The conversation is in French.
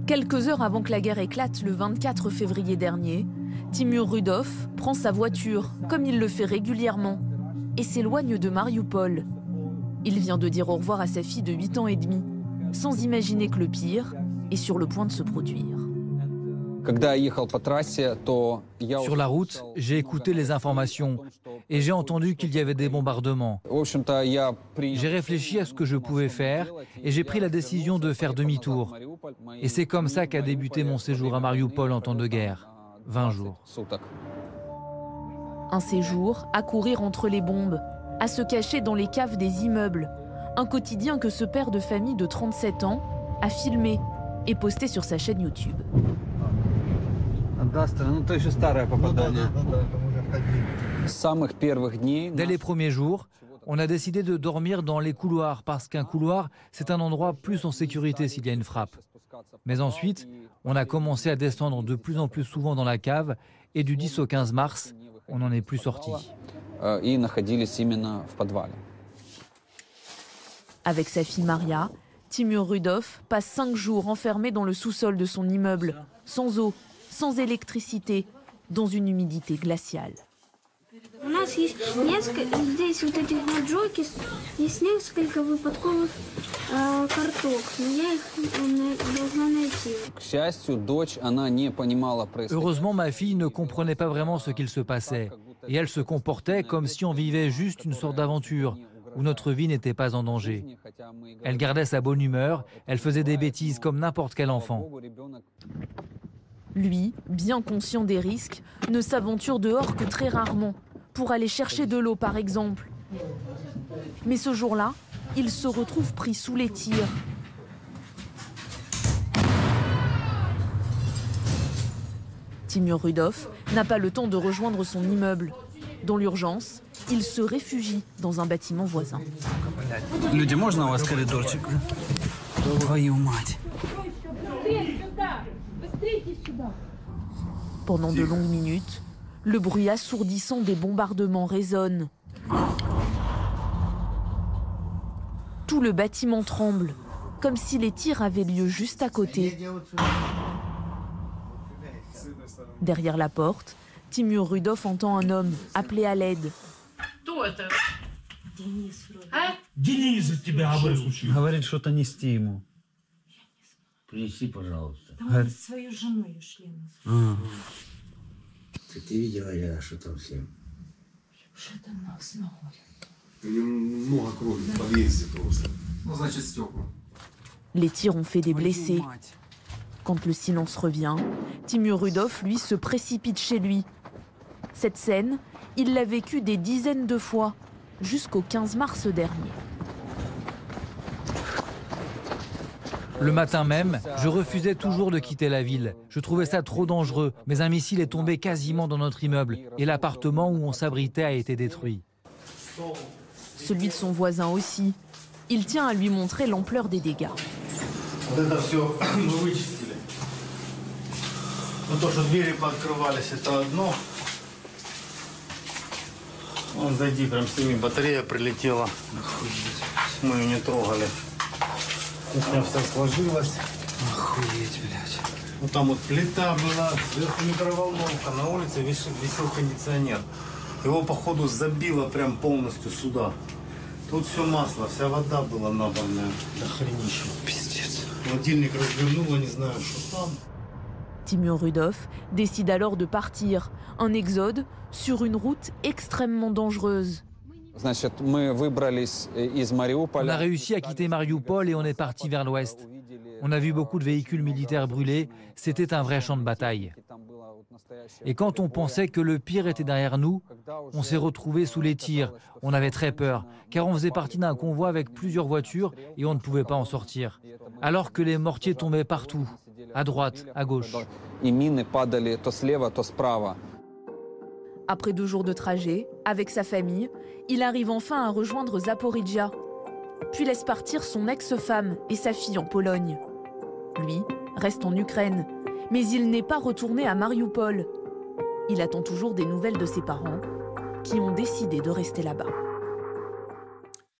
Quelques heures avant que la guerre éclate le 24 février dernier, Timur Rudov prend sa voiture, comme il le fait régulièrement, et s'éloigne de Mariupol. Il vient de dire au revoir à sa fille de 8 ans et demi, sans imaginer que le pire est sur le point de se produire. Sur la route, j'ai écouté les informations et j'ai entendu qu'il y avait des bombardements. J'ai réfléchi à ce que je pouvais faire et j'ai pris la décision de faire demi-tour. Et c'est comme ça qu'a débuté mon séjour à Mariupol en temps de guerre. 20 jours. Un séjour à courir entre les bombes, à se cacher dans les caves des immeubles. Un quotidien que ce père de famille de 37 ans a filmé et posté sur sa chaîne YouTube. Dès les premiers jours, on a décidé de dormir dans les couloirs parce qu'un couloir, c'est un endroit plus en sécurité s'il y a une frappe. Mais ensuite, on a commencé à descendre de plus en plus souvent dans la cave et du 10 au 15 mars, on n'en est plus sorti. Avec sa fille Maria, Timur Rudov passe 5 jours enfermé dans le sous-sol de son immeuble, sans eau, sans électricité, dans une humidité glaciale. Heureusement, ma fille ne comprenait pas vraiment ce qu'il se passait. Et elle se comportait comme si on vivait juste une sorte d'aventure, où notre vie n'était pas en danger. Elle gardait sa bonne humeur, elle faisait des bêtises comme n'importe quel enfant. Lui, bien conscient des risques, ne s'aventure dehors que très rarement, pour aller chercher de l'eau par exemple. Mais ce jour-là, il se retrouve pris sous les tirs. Timur Rudov n'a pas le temps de rejoindre son immeuble. Dans l'urgence, il se réfugie dans un bâtiment voisin. Pendant de longues minutes, le bruit assourdissant des bombardements résonne. Tout le bâtiment tremble, comme si les tirs avaient lieu juste à côté. Derrière la porte, Timur Rudov entend un homme appeler à l'aide. Денис тебя выслушал. Говорит, что-то нести ему. Принеси, пожалуйста. Там свою жену ее члена. Ты видела, я что там с ним? Что-то нас находит. У него много крови в подъезде просто. Ну, значит, стекла. Les tirs ont fait des blessés. Quand le silence revient, Timur Rudov, lui, se précipite chez lui. Cette scène, il l'a vécue des dizaines de fois, jusqu'au 15 mars dernier. Le matin même, je refusais toujours de quitter la ville. Je trouvais ça trop dangereux, mais un missile est tombé quasiment dans notre immeuble et l'appartement où on s'abritait a été détruit. Celui de son voisin aussi. Il tient à lui montrer l'ampleur des dégâts. То, что двери пооткрывались, это одно. Вон, зайди, прям сними, батарея прилетела. Мы ее не трогали. Кухня вся сложилась. Охуеть, блядь. Вот там вот плита была, сверху микроволновка, на улице висел кондиционер. Его, походу, забило прям полностью сюда. Тут все масло, вся вода была набранная. Да хренища. Пиздец. Холодильник развернуло, не знаю, что там. Timur Rudov décide alors de partir, un exode sur une route extrêmement dangereuse. On a réussi à quitter Mariupol et on est parti vers l'ouest. On a vu beaucoup de véhicules militaires brûlés, c'était un vrai champ de bataille. Et quand on pensait que le pire était derrière nous, on s'est retrouvés sous les tirs. On avait très peur, car on faisait partie d'un convoi avec plusieurs voitures et on ne pouvait pas en sortir. Alors que les mortiers tombaient partout, à droite, à gauche. Après 2 jours de trajet, avec sa famille, il arrive enfin à rejoindre Zaporijia, puis laisse partir son ex-femme et sa fille en Pologne. Lui reste en Ukraine, mais il n'est pas retourné à Mariupol. Il attend toujours des nouvelles de ses parents, qui ont décidé de rester là-bas.